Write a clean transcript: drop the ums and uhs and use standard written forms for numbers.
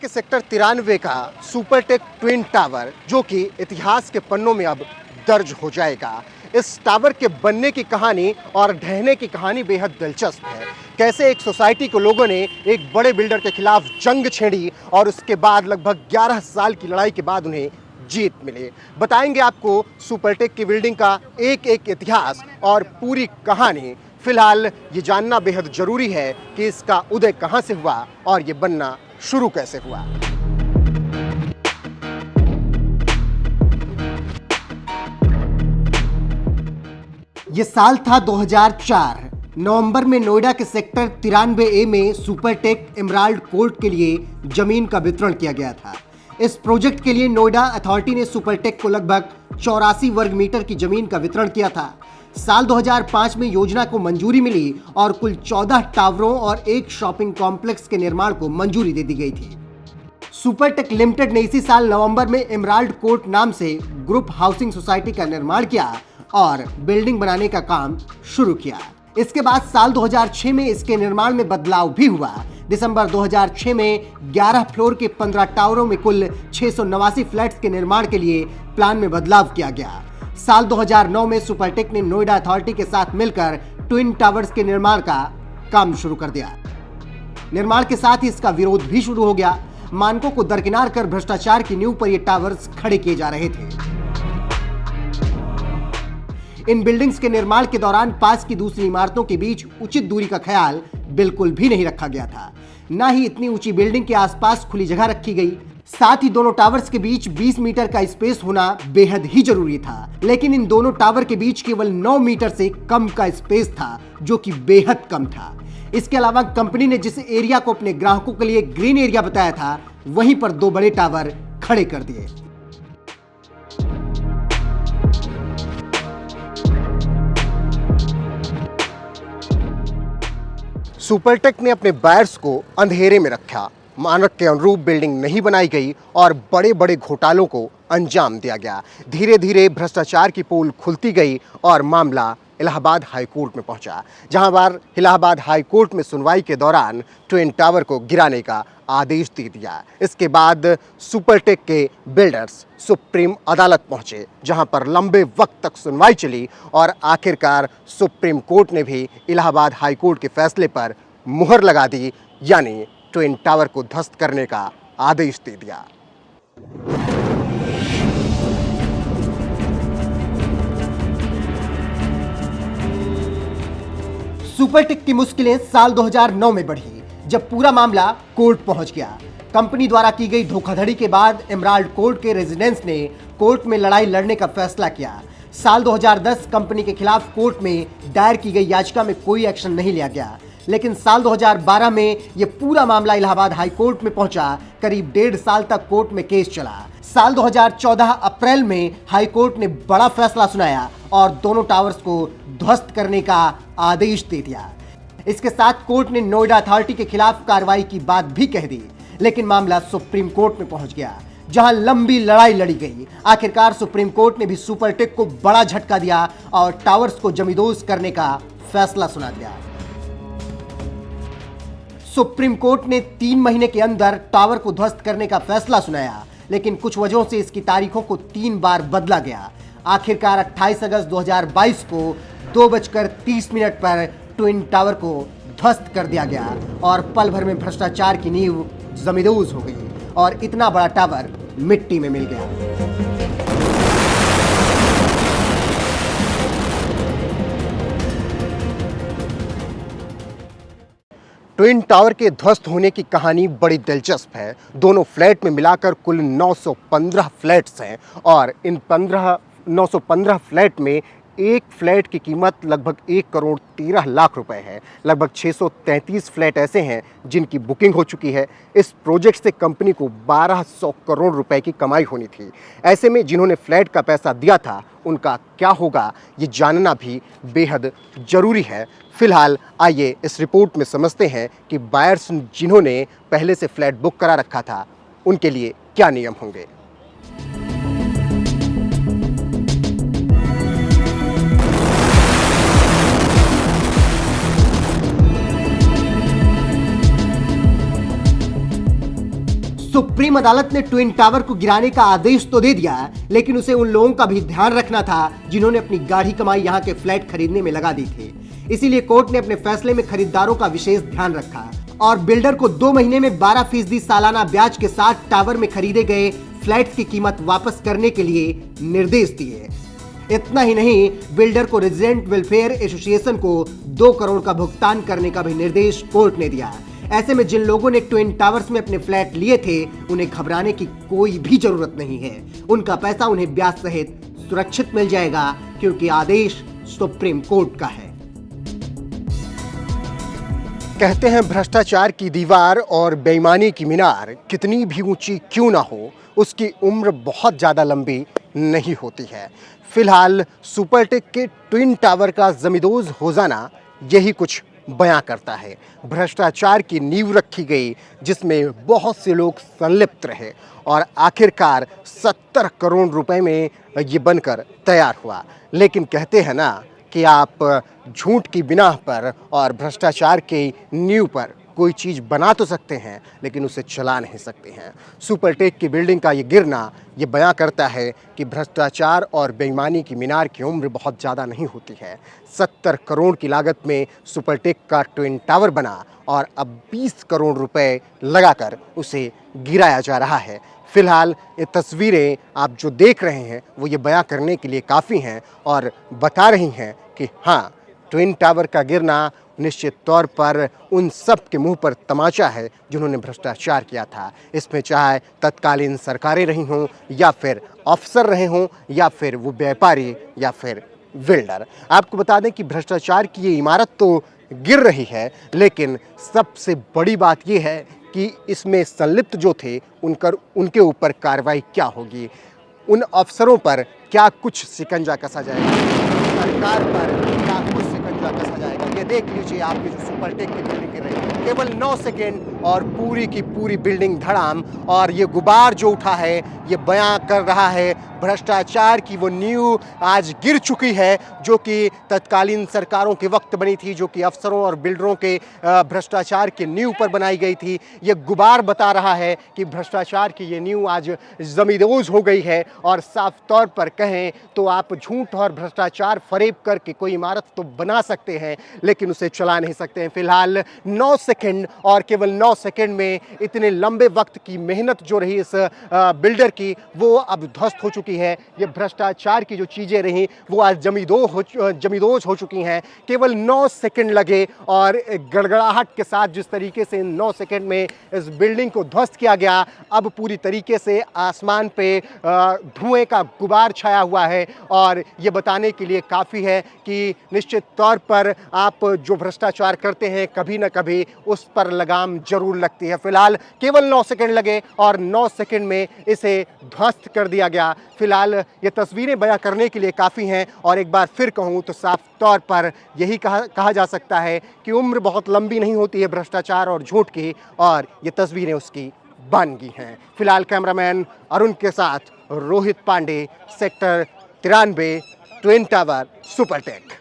के सेक्टर 93 का Supertech twin tower जो कि इतिहास के पन्नों में अब दर्ज हो जाएगा। इस टावर के बनने की कहानी और ढहने की कहानी बेहद दिलचस्प है। कैसे एक सोसाइटी को लोगों ने एक बड़े बिल्डर के खिलाफ जंग छेड़ी और उसके बाद लगभग 11 साल की लड़ाई के बाद उन्हें जीत मिली। बताएंगे आपको सुपरटेक की बिल्डिंग का एक एक इतिहास और पूरी कहानी। फिलहाल ये जानना बेहद जरूरी है कि इसका उदय कहां से हुआ और ये बनना शुरू कैसे हुआ। ये साल था 2004। नवंबर में नोएडा के सेक्टर 93A में सुपरटेक एमराल्ड कोर्ट के लिए जमीन का वितरण किया गया था। इस प्रोजेक्ट के लिए नोएडा अथॉरिटी ने सुपरटेक को लगभग 84 वर्ग मीटर की जमीन का वितरण किया था। साल 2005 में योजना को मंजूरी मिली और कुल 14 टावरों और एक शॉपिंग कॉम्प्लेक्स के निर्माण को मंजूरी दे दी गई थी। सुपरटेक लिमिटेड ने इसी साल नवंबर में एमराल्ड कोर्ट नाम से ग्रुप हाउसिंग सोसाइटी का निर्माण किया और बिल्डिंग बनाने का काम शुरू किया। इसके बाद साल 2006 में इसके निर्माण में बदलाव भी हुआ। दिसंबर 2006 में 11 फ्लोर के 15 टावरों में कुल 689 फ्लैट्स के निर्माण के लिए प्लान में बदलाव किया गया। साल 2009 में सुपरटेक ने नोएडा अथॉरिटी के साथ मिलकर ट्विन टावर्स के निर्माण का काम शुरू कर दिया। निर्माण के साथ ही इसका विरोध भी शुरू हो गया। मानकों को दरकिनार कर भ्रष्टाचार की नींव पर ये टावर्स खड़े किए जा रहे थे। इन बिल्डिंग्स के निर्माण के दौरान पास की दूसरी इमारतों के बीच उचित दूरी का ख्याल बिल्कुल भी नहीं रखा गया था। न ही इतनी ऊंची बिल्डिंग के आसपास खुली जगह रखी गई। साथ ही दोनों टावर्स के बीच 20 मीटर का स्पेस होना बेहद ही जरूरी था, लेकिन इन दोनों टावर के बीच केवल 9 मीटर से कम का स्पेस था, जो कि बेहद कम था। इसके अलावा कंपनी ने जिस एरिया को अपने ग्राहकों के लिए ग्रीन एरिया बताया था, वहीं पर 2 बड़े टावर खड़े कर दिए। सुपरटेक ने अपने बायर्स को अंधेरे में रखा। मानक के अनुरूप बिल्डिंग नहीं बनाई गई और बड़े बड़े घोटालों को अंजाम दिया गया। धीरे धीरे भ्रष्टाचार की पोल खुलती गई और मामला इलाहाबाद हाई कोर्ट में पहुंचा, जहां बार इलाहाबाद हाई कोर्ट में सुनवाई के दौरान ट्विन टावर को गिराने का आदेश दे दिया। इसके बाद सुपरटेक के बिल्डर्स सुप्रीम अदालत पहुंचे, जहां पर लंबे वक्त तक सुनवाई चली और आखिरकार सुप्रीम कोर्ट ने भी इलाहाबाद हाई कोर्ट के फैसले पर मुहर लगा दी, यानी ट्विन टावर को ध्वस्त करने का आदेश दे दिया। सुपरटेक की मुश्किलें साल 2009 में बढ़ी, जब पूरा मामला कोर्ट पहुंच गया। कंपनी द्वारा की गई धोखाधड़ी के बाद एमराल्ड कोर्ट के रेजिडेंट्स ने कोर्ट में लड़ाई लड़ने का फैसला किया। साल 2010 कंपनी के खिलाफ कोर्ट में दायर की गई याचिका में कोई एक्शन नहीं लिया गया, लेकिन साल 2012 में यह पूरा मामला इलाहाबाद हाई कोर्ट में पहुंचा। करीब 1.5 साल तक कोर्ट में केस चला। साल 2014 अप्रैल में हाई कोर्ट ने बड़ा फैसला सुनाया और दोनों टावर्स को ध्वस्त करने का आदेश दे दिया। इसके साथ कोर्ट ने नोएडा अथॉरिटी के खिलाफ कार्रवाई की बात भी कह दी, लेकिन मामला सुप्रीम कोर्ट में पहुंच गया, जहां लंबी लड़ाई लड़ी गई। आखिरकार सुप्रीम कोर्ट ने भी सुपरटेक को बड़ा झटका दिया और टावर्स को जमींदोज करने का फैसला सुना दिया। सुप्रीम कोर्ट ने 3 महीने के अंदर टावर को ध्वस्त करने का फैसला सुनाया, लेकिन कुछ वजहों से इसकी तारीखों को 3 बार बदला गया। आखिरकार 28 अगस्त 2022 को 2:30 पर ट्विन टावर को ध्वस्त कर दिया गया और पल भर में भ्रष्टाचार की नींव जमींदोज हो गई और इतना बड़ा टावर मिट्टी में मिल गया। ट्विन टावर के ध्वस्त होने की कहानी बड़ी दिलचस्प है। दोनों फ्लैट में मिलाकर कुल 915 फ्लैट्स हैं और इन 915 फ्लैट में एक फ्लैट की कीमत लगभग 1,13,00,000 रुपए है। लगभग 633 फ्लैट ऐसे हैं जिनकी बुकिंग हो चुकी है। इस प्रोजेक्ट से कंपनी को 1200 करोड़ रुपए की कमाई होनी थी। ऐसे में जिन्होंने फ्लैट का पैसा दिया था, उनका क्या होगा, ये जानना भी बेहद ज़रूरी है। फिलहाल आइए इस रिपोर्ट में समझते हैं कि बायर्स जिन्होंने पहले से फ्लैट बुक करा रखा था, उनके लिए क्या नियम होंगे। सुप्रीम अदालत ने ट्विन टावर को गिराने का आदेश तो दे दिया, लेकिन उसे उन लोगों का भी ध्यान रखना था जिन्होंने अपनी गाढ़ी कमाई यहां के फ्लैट खरीदने में लगा दी थी। इसीलिए कोर्ट ने अपने फैसले में खरीदारों का विशेष ध्यान रखा और बिल्डर को 2 महीने में 12% सालाना ब्याज के साथ टावर में खरीदे गए फ्लैट की कीमत वापस करने के लिए निर्देश दिए। इतना ही नहीं, बिल्डर को रेजिडेंट वेलफेयर एसोसिएशन को 2 करोड़ का भुगतान करने का भी निर्देश कोर्ट ने दिया। ऐसे में जिन लोगों ने ट्विन टावर्स में अपने फ्लैट लिए थे, उन्हें घबराने की कोई भी जरूरत नहीं है। उनका पैसा उन्हें ब्याज सहित सुरक्षित मिल जाएगा, क्योंकि आदेश सुप्रीम कोर्ट का है। कहते हैं भ्रष्टाचार की दीवार और बेईमानी की मीनार कितनी भी ऊंची क्यों ना हो, उसकी उम्र बहुत ज़्यादा लंबी नहीं होती है। फिलहाल सुपरटेक के ट्विन टावर का जमींदोज हो जाना यही कुछ बयां करता है। भ्रष्टाचार की नींव रखी गई, जिसमें बहुत से लोग संलिप्त रहे और आखिरकार 70 करोड़ रुपए में ये बनकर तैयार हुआ। लेकिन कहते हैं ना कि आप झूठ की बिनाह पर और भ्रष्टाचार के नींव पर कोई चीज़ बना तो सकते हैं, लेकिन उसे चला नहीं सकते हैं। सुपरटेक की बिल्डिंग का ये गिरना ये बयां करता है कि भ्रष्टाचार और बेईमानी की मीनार की उम्र बहुत ज़्यादा नहीं होती है। 70 करोड़ की लागत में सुपरटेक का ट्विन टावर बना और अब 20 करोड़ रुपए लगाकर उसे गिराया जा रहा है। फिलहाल ये तस्वीरें आप जो देख रहे हैं वो ये बयां करने के लिए काफ़ी हैं और बता रही हैं कि हाँ, ट्विन टावर का गिरना निश्चित तौर पर उन सब के मुंह पर तमाचा है जिन्होंने भ्रष्टाचार किया था। इसमें चाहे तत्कालीन सरकारें रही हों या फिर अफसर रहे हों या फिर वो व्यापारी या फिर बिल्डर। आपको बता दें कि भ्रष्टाचार की ये इमारत तो गिर रही है, लेकिन सबसे बड़ी बात ये है कि इसमें संलिप्त जो थे उनके ऊपर कार्रवाई क्या होगी, उन अफसरों पर क्या कुछ शिकंजा कसा जाएगा, सरकार पर क्या कुछ शिकंजा कसा जाएगा। ये देख लीजिए, आपकी जो सुपरटेक की बिल्डिंग गिर रही है, केवल 9 सेकेंड और पूरी की पूरी बिल्डिंग धड़ाम। और ये गुबार जो उठा है ये बयां कर रहा है भ्रष्टाचार की वो नींव आज गिर चुकी है, जो कि तत्कालीन सरकारों के वक्त बनी थी, जो कि अफसरों और बिल्डरों के भ्रष्टाचार की नींव पर बनाई गई थी। ये गुबार बता रहा है कि भ्रष्टाचार की ये नींव आज जमींदोज हो गई है। और साफ तौर पर कहें तो आप झूठ और भ्रष्टाचार फरेब करके कोई इमारत तो बना सकते हैं, लेकिन उसे चला नहीं सकते हैं। फिलहाल 9 सेकेंड और केवल 9 सेकेंड में इतने लंबे वक्त की मेहनत जो रही इस बिल्डर की, वो अब ध्वस्त हो चुकी है। ये भ्रष्टाचार की जो चीज़ें रहीं वो आज जमींदोज हो चुकी हैं। केवल 9 सेकेंड लगे और गड़गड़ाहट के साथ जिस तरीके से 9 सेकेंड में इस बिल्डिंग को ध्वस्त किया गया, अब पूरी तरीके से आसमान पे धुएं का गुबार छाया हुआ है। और ये बताने के लिए काफ़ी है कि निश्चित तौर पर आप जो भ्रष्टाचार करते हैं, कभी ना कभी उस पर लगाम जरूर लगती है। फिलहाल केवल 9 सेकेंड लगे और 9 सेकेंड में इसे ध्वस्त कर दिया गया। फिलहाल ये तस्वीरें बयां करने के लिए काफ़ी हैं। और एक बार फिर कहूँ तो साफ तौर पर यही कहा जा सकता है कि उम्र बहुत लंबी नहीं होती है भ्रष्टाचार और झूठ की, और ये तस्वीरें उसकी बन गई हैं। फिलहाल कैमरामैन अरुण के साथ Rohit Pandey, sector 93, twin tower, Supertech.